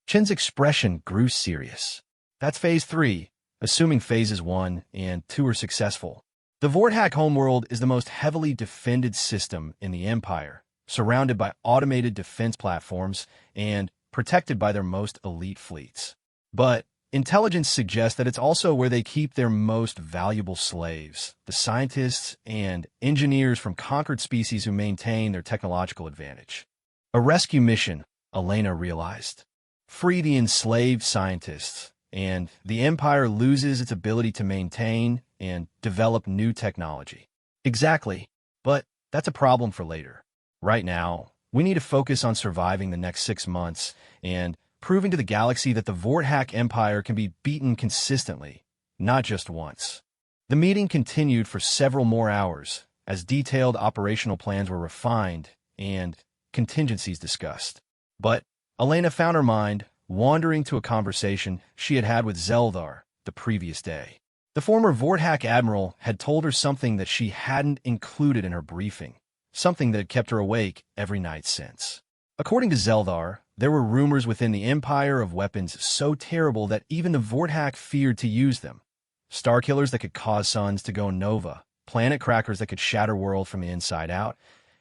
Chen's expression grew serious. That's Phase 3, assuming Phases 1 and 2 are successful. The Vorthack homeworld is the most heavily defended system in the Empire, surrounded by automated defense platforms and protected by their most elite fleets. But intelligence suggests that it's also where they keep their most valuable slaves, the scientists and engineers from conquered species who maintain their technological advantage. A rescue mission, Elena realized. Free the enslaved scientists, and the Empire loses its ability to maintain and develop new technology. Exactly, but that's a problem for later. Right now, we need to focus on surviving the next 6 months and proving to the galaxy that the Vorthack Empire can be beaten consistently, not just once. The meeting continued for several more hours as detailed operational plans were refined and contingencies discussed. But Elena found her mind wandering to a conversation she had had with Zeldar the previous day. The former Vorthack admiral had told her something that she hadn't included in her briefing, something that had kept her awake every night since. According to Zeldar, there were rumors within the Empire of weapons so terrible that even the Vorthack feared to use them. Starkillers that could cause suns to go nova, planet crackers that could shatter worlds from the inside out,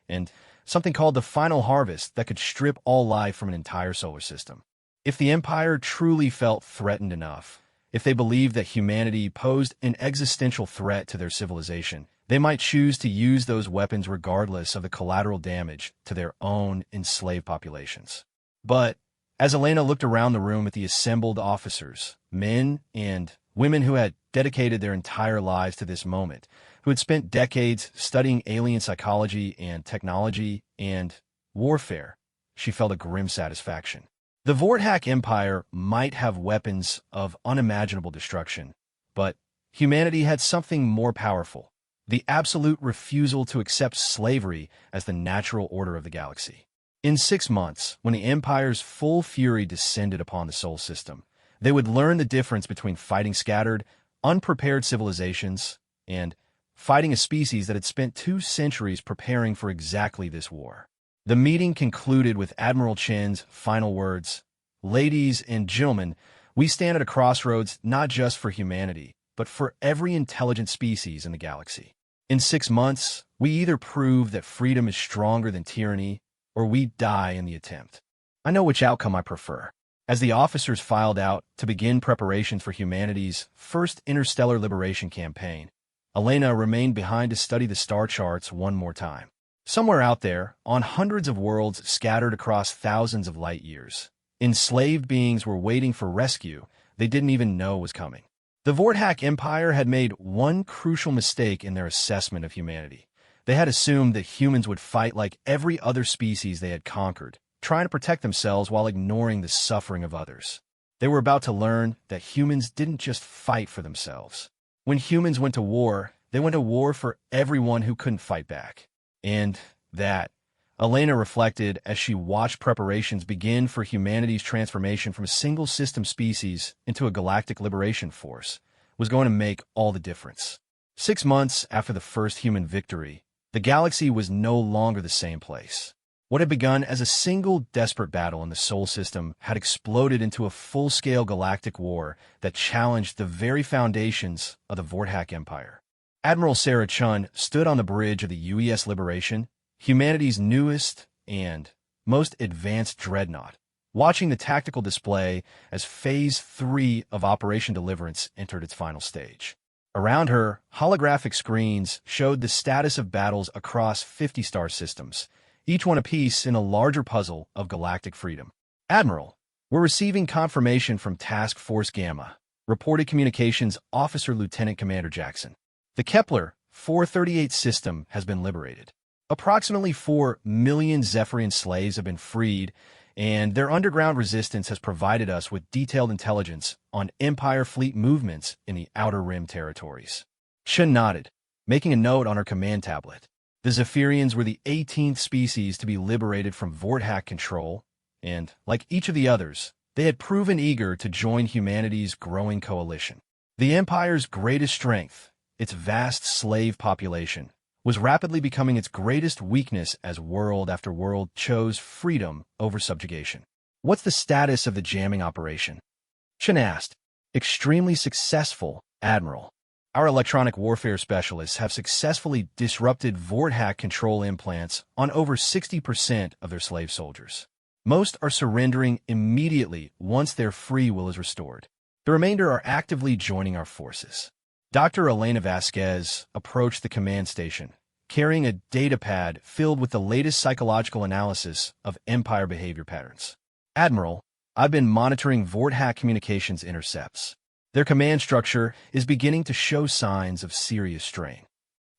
and something called the Final Harvest that could strip all life from an entire solar system. If the Empire truly felt threatened enough, if they believed that humanity posed an existential threat to their civilization, they might choose to use those weapons regardless of the collateral damage to their own enslaved populations. But as Elena looked around the room at the assembled officers, men and women who had dedicated their entire lives to this moment, who had spent decades studying alien psychology and technology and warfare, she felt a grim satisfaction. The Vorthack Empire might have weapons of unimaginable destruction, but humanity had something more powerful: the absolute refusal to accept slavery as the natural order of the galaxy. In 6 months, when the Empire's full fury descended upon the Sol system, they would learn the difference between fighting scattered, unprepared civilizations and fighting a species that had spent 2 centuries preparing for exactly this war. The meeting concluded with Admiral Chen's final words: "Ladies and gentlemen, we stand at a crossroads not just for humanity, but for every intelligent species in the galaxy. In 6 months, we either prove that freedom is stronger than tyranny, or we die in the attempt. I know which outcome I prefer." As the officers filed out to begin preparations for humanity's first interstellar liberation campaign, Elena remained behind to study the star charts one more time. Somewhere out there, on hundreds of worlds scattered across thousands of light years, enslaved beings were waiting for rescue they didn't even know was coming. The Vorthack Empire had made one crucial mistake in their assessment of humanity. They had assumed that humans would fight like every other species they had conquered, trying to protect themselves while ignoring the suffering of others. They were about to learn that humans didn't just fight for themselves. When humans went to war, they went to war for everyone who couldn't fight back. And that, Elena reflected as she watched preparations begin for humanity's transformation from a single system species into a galactic liberation force, was going to make all the difference. 6 months after the first human victory, the galaxy was no longer the same place. What had begun as a single desperate battle in the Sol system had exploded into a full-scale galactic war that challenged the very foundations of the Vorthak Empire. Admiral Sarah Chun stood on the bridge of the UES Liberation, humanity's newest and most advanced dreadnought, watching the tactical display as Phase 3 of Operation Deliverance entered its final stage. Around her, holographic screens showed the status of battles across 50 star systems, each one a piece in a larger puzzle of galactic freedom. Admiral, we're receiving confirmation from Task Force Gamma, reported Communications Officer Lieutenant Commander Jackson. The Kepler 438 system has been liberated. Approximately 4 million Zephyrian slaves have been freed, and their underground resistance has provided us with detailed intelligence on Empire fleet movements in the Outer Rim territories. Chun nodded, making a note on her command tablet. The Zephyrians were the 18th species to be liberated from Vorthak control, and, like each of the others, they had proven eager to join humanity's growing coalition. The Empire's greatest strength, its vast slave population, was rapidly becoming its greatest weakness as world after world chose freedom over subjugation. What's the status of the jamming operation? Chun asked. Extremely successful, Admiral. Our electronic warfare specialists have successfully disrupted Vorthak control implants on over 60% of their slave soldiers. Most are surrendering immediately once their free will is restored. The remainder are actively joining our forces. Dr. Elena Vasquez approached the command station, carrying a datapad filled with the latest psychological analysis of Empire behavior patterns. Admiral, I've been monitoring Vorthak communications intercepts. Their command structure is beginning to show signs of serious strain.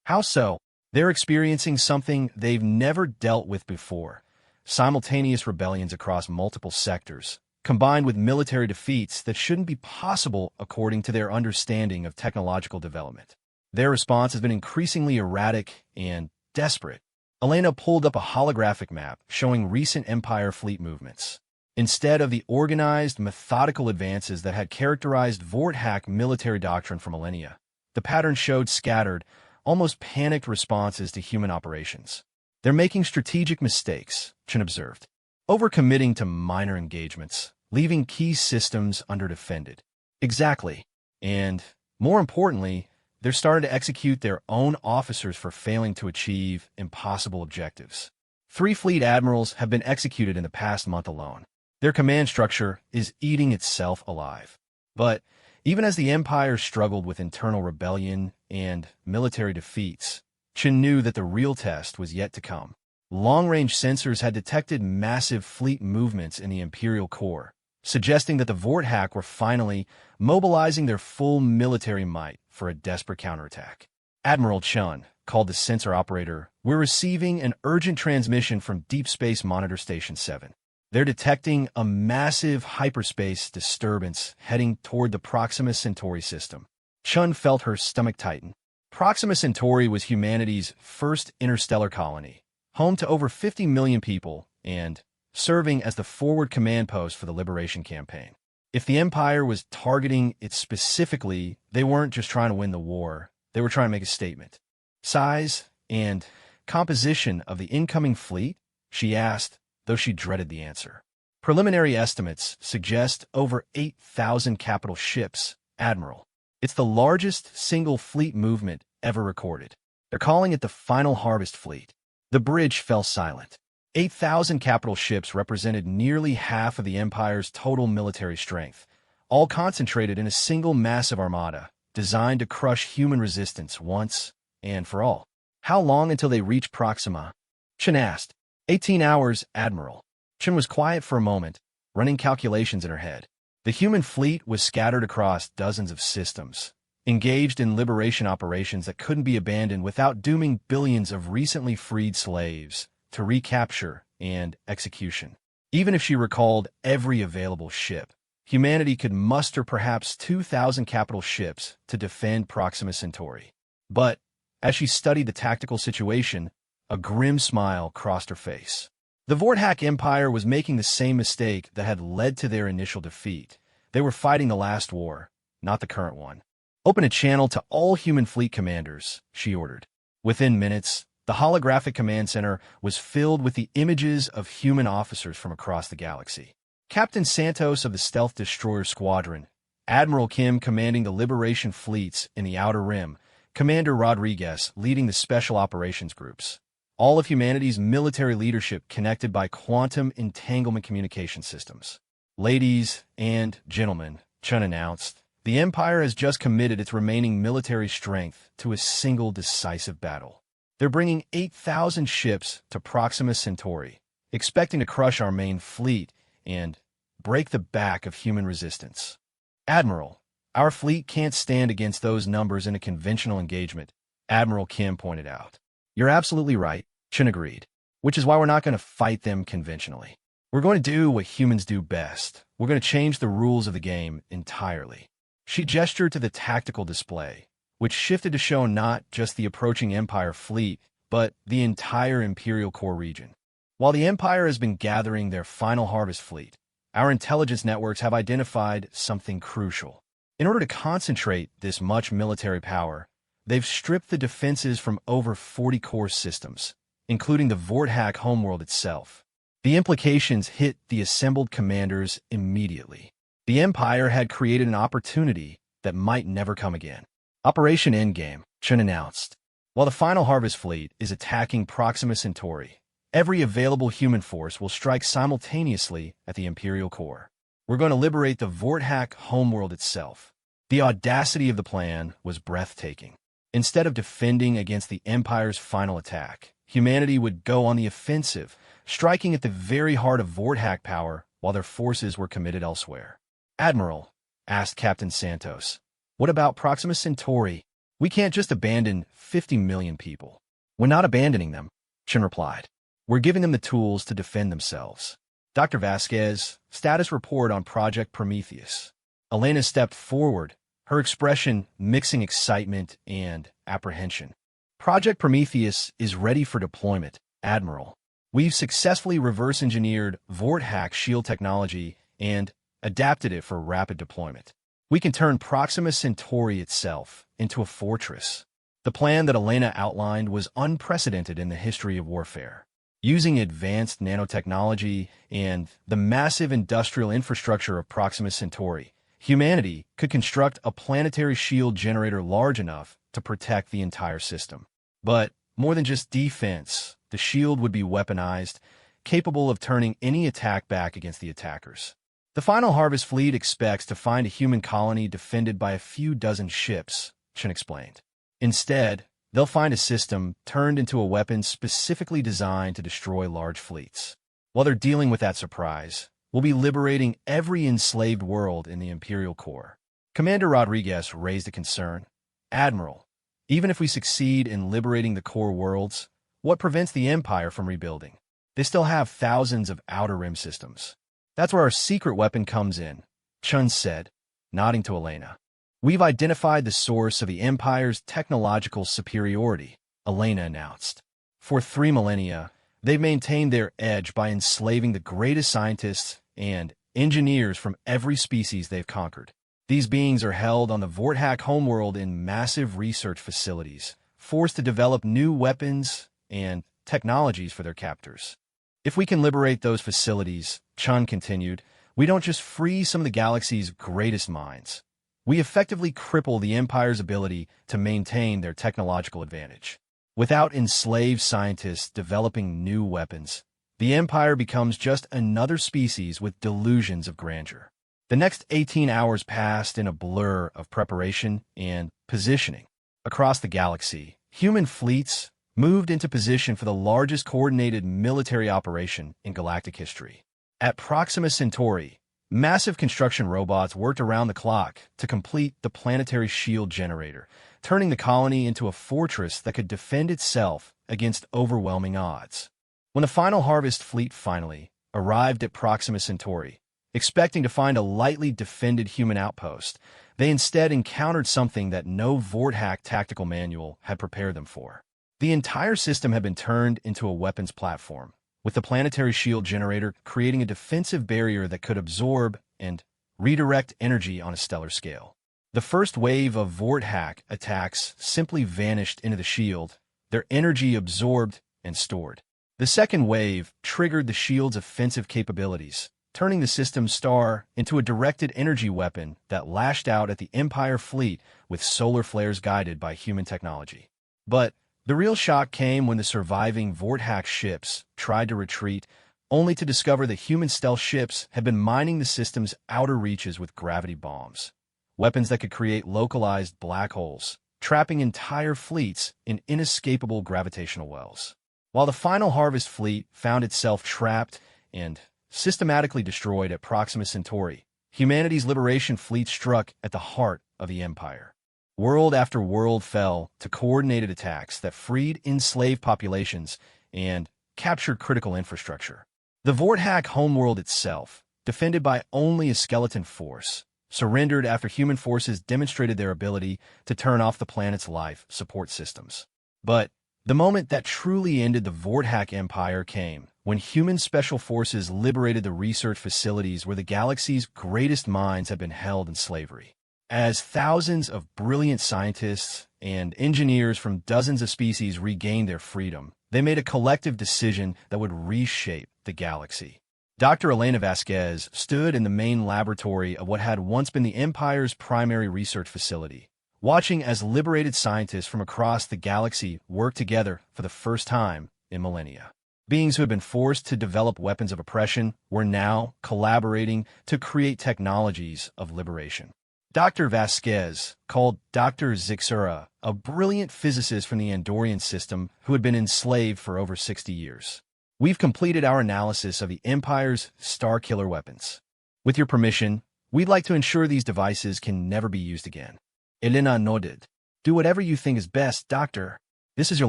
How so? They're experiencing something they've never dealt with before: simultaneous rebellions across multiple sectors, combined with military defeats that shouldn't be possible according to their understanding of technological development. Their response has been increasingly erratic and desperate. Elena pulled up a holographic map showing recent Empire fleet movements. Instead of the organized, methodical advances that had characterized Vorthak military doctrine for millennia, the pattern showed scattered, almost panicked responses to human operations. They're making strategic mistakes, Chun observed, overcommitting to minor engagements, leaving key systems underdefended. Exactly. And, more importantly, they're starting to execute their own officers for failing to achieve impossible objectives. 3 fleet admirals have been executed in the past month alone. Their command structure is eating itself alive. But even as the Empire struggled with internal rebellion and military defeats, Chun knew that the real test was yet to come. Long-range sensors had detected massive fleet movements in the Imperial core, suggesting that the Vorthak were finally mobilizing their full military might for a desperate counterattack. Admiral Chun called the sensor operator. We're receiving an urgent transmission from Deep Space Monitor Station 7. They're detecting a massive hyperspace disturbance heading toward the Proxima Centauri system. Chun felt her stomach tighten. Proxima Centauri was humanity's first interstellar colony, home to over 50 million people and serving as the forward command post for the Liberation Campaign. If the Empire was targeting it specifically, they weren't just trying to win the war, they were trying to make a statement. Size and composition of the incoming fleet? She asked, though she dreaded the answer. Preliminary estimates suggest over 8,000 capital ships, Admiral. It's the largest single fleet movement ever recorded. They're calling it the Final Harvest Fleet. The bridge fell silent. 8,000 capital ships represented nearly half of the Empire's total military strength, all concentrated in a single massive armada, designed to crush human resistance once and for all. How long until they reach Proxima? Chun asked. 18 hours, Admiral. Chun was quiet for a moment, running calculations in her head. The human fleet was scattered across dozens of systems, engaged in liberation operations that couldn't be abandoned without dooming billions of recently freed slaves to recapture and execution. Even if she recalled every available ship, humanity could muster perhaps 2,000 capital ships to defend Proxima Centauri. But, as she studied the tactical situation, a grim smile crossed her face. The Vorthak Empire was making the same mistake that had led to their initial defeat. They were fighting the last war, not the current one. "Open a channel to all human fleet commanders," she ordered. Within minutes, the holographic command center was filled with the images of human officers from across the galaxy. Captain Santos of the Stealth Destroyer Squadron, Admiral Kim commanding the Liberation fleets in the Outer Rim, Commander Rodriguez leading the Special Operations Groups. All of humanity's military leadership connected by quantum entanglement communication systems. "Ladies and gentlemen," Chun announced, "the Empire has just committed its remaining military strength to a single decisive battle. They're bringing 8,000 ships to Proxima Centauri, expecting to crush our main fleet and break the back of human resistance. Admiral, our fleet can't stand against those numbers in a conventional engagement," Admiral Kim pointed out. "You're absolutely right," Chun agreed, "which is why we're not going to fight them conventionally. We're going to do what humans do best. We're going to change the rules of the game entirely." She gestured to the tactical display, which shifted to show not just the approaching Empire fleet, but the entire Imperial Core region. While the Empire has been gathering their final harvest fleet, our intelligence networks have identified something crucial. In order to concentrate this much military power, they've stripped the defenses from over 40 core systems, including the Vorthak homeworld itself. The implications hit the assembled commanders immediately. The Empire had created an opportunity that might never come again. "Operation Endgame," Chun announced. "While the final harvest fleet is attacking Proxima Centauri, every available human force will strike simultaneously at the Imperial core. We're going to liberate the Vorthak homeworld itself." The audacity of the plan was breathtaking. Instead of defending against the Empire's final attack, humanity would go on the offensive, striking at the very heart of Vorthak power while their forces were committed elsewhere. "Admiral," asked Captain Santos, "what about Proxima Centauri? We can't just abandon 50 million people." "We're not abandoning them," Chun replied. "We're giving them the tools to defend themselves." "Dr. Vasquez, status report on Project Prometheus." Elena stepped forward, her expression mixing excitement and apprehension. "Project Prometheus is ready for deployment, Admiral. We've successfully reverse-engineered Vorthak shield technology and adapted it for rapid deployment. We can turn Proxima Centauri itself into a fortress." The plan that Elena outlined was unprecedented in the history of warfare. Using advanced nanotechnology and the massive industrial infrastructure of Proxima Centauri, humanity could construct a planetary shield generator large enough to protect the entire system. But more than just defense, the shield would be weaponized, capable of turning any attack back against the attackers. "The final harvest fleet expects to find a human colony defended by a few dozen ships," Chun explained. "Instead, they'll find a system turned into a weapon specifically designed to destroy large fleets. While they're dealing with that surprise, we'll be liberating every enslaved world in the Imperial core." Commander Rodriguez raised a concern. "Admiral, even if we succeed in liberating the core worlds, what prevents the Empire from rebuilding? They still have thousands of Outer Rim systems." "That's where our secret weapon comes in," Chun said, nodding to Elena. "We've identified the source of the Empire's technological superiority," Elena announced. "For 3 millennia, they've maintained their edge by enslaving the greatest scientists and engineers from every species they've conquered. These beings are held on the Vorthak homeworld in massive research facilities, forced to develop new weapons and technologies for their captors. If we can liberate those facilities," Chun continued, "we don't just free some of the galaxy's greatest minds. We effectively cripple the Empire's ability to maintain their technological advantage. Without enslaved scientists developing new weapons, the Empire becomes just another species with delusions of grandeur." The next 18 hours passed in a blur of preparation and positioning. Across the galaxy, human fleets moved into position for the largest coordinated military operation in galactic history. At Proxima Centauri, massive construction robots worked around the clock to complete the planetary shield generator, turning the colony into a fortress that could defend itself against overwhelming odds. When the final harvest fleet finally arrived at Proxima Centauri, Expecting to find a lightly defended human outpost, they instead encountered something that no Vorthack tactical manual had prepared them for. The entire system had been turned into a weapons platform, with the planetary shield generator creating a defensive barrier that could absorb and redirect energy on a stellar scale. The first wave of Vorthack attacks simply vanished into the shield, their energy absorbed and stored. The second wave triggered the shield's offensive capabilities, turning the system's star into a directed energy weapon that lashed out at the Empire fleet with solar flares guided by human technology. But the real shock came when the surviving Vorthack ships tried to retreat, only to discover that human stealth ships had been mining the system's outer reaches with gravity bombs, weapons that could create localized black holes, trapping entire fleets in inescapable gravitational wells. While the final Harvest fleet found itself trapped and systematically destroyed at Proxima Centauri, humanity's liberation fleet struck at the heart of the Empire. World after world fell to coordinated attacks that freed enslaved populations and captured critical infrastructure. The Vorthack homeworld itself, defended by only a skeleton force, surrendered after human forces demonstrated their ability to turn off the planet's life support systems. But the moment that truly ended the Vorthack Empire came when human special forces liberated the research facilities where the galaxy's greatest minds had been held in slavery. As thousands of brilliant scientists and engineers from dozens of species regained their freedom, they made a collective decision that would reshape the galaxy. Dr. Elena Vasquez stood in the main laboratory of what had once been the Empire's primary research facility, watching as liberated scientists from across the galaxy worked together for the first time in millennia. Beings who had been forced to develop weapons of oppression were now collaborating to create technologies of liberation. Dr. Vasquez called Dr. Zixura a brilliant physicist from the Andorian system who had been enslaved for over 60 years. We've completed our analysis of the Empire's star-killer weapons. With your permission, we'd like to ensure these devices can never be used again. Elena nodded. Do whatever you think is best, Doctor. This is your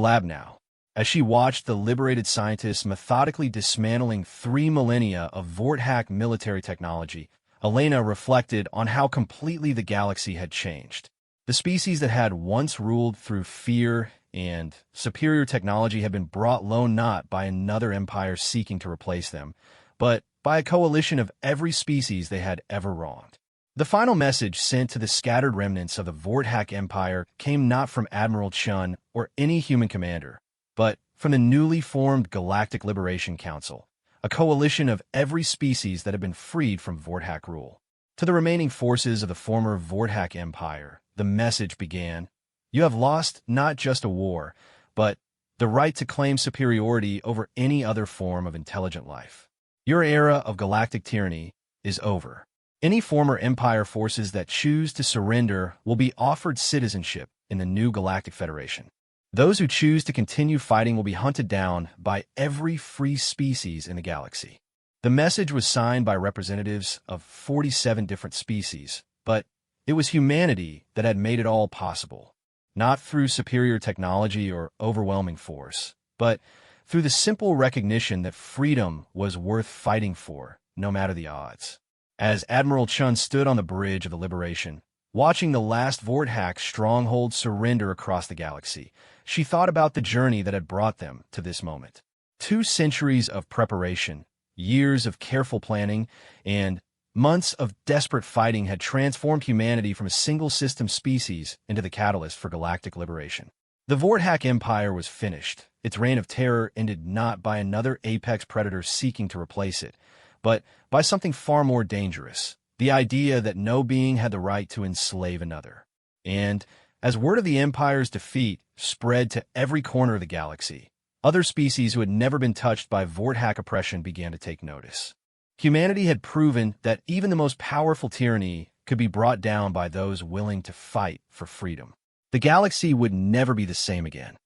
lab now. As she watched the liberated scientists methodically dismantling 3 millennia of Vorthack military technology, Elena reflected on how completely the galaxy had changed. The species that had once ruled through fear and superior technology had been brought low not by another empire seeking to replace them, but by a coalition of every species they had ever wronged. The final message sent to the scattered remnants of the Vorthack Empire came not from Admiral Chun or any human commander, but from the newly formed Galactic Liberation Council, a coalition of every species that had been freed from Vorthack rule. To the remaining forces of the former Vorthack Empire, the message began, "You have lost not just a war, but the right to claim superiority over any other form of intelligent life. Your era of galactic tyranny is over. Any former Empire forces that choose to surrender will be offered citizenship in the new Galactic Federation. Those who choose to continue fighting will be hunted down by every free species in the galaxy." The message was signed by representatives of 47 different species, but it was humanity that had made it all possible, not through superior technology or overwhelming force, but through the simple recognition that freedom was worth fighting for, no matter the odds. As Admiral Chun stood on the bridge of the Liberation, watching the last Vorthack stronghold surrender across the galaxy, she thought about the journey that had brought them to this moment. 2 centuries of preparation, years of careful planning, and months of desperate fighting had transformed humanity from a single-system species into the catalyst for galactic liberation. The Vorthack Empire was finished. Its reign of terror ended not by another apex predator seeking to replace it, but by something far more dangerous, the idea that no being had the right to enslave another. And as word of the Empire's defeat spread to every corner of the galaxy, other species who had never been touched by Vorthack oppression began to take notice. Humanity had proven that even the most powerful tyranny could be brought down by those willing to fight for freedom. The galaxy would never be the same again.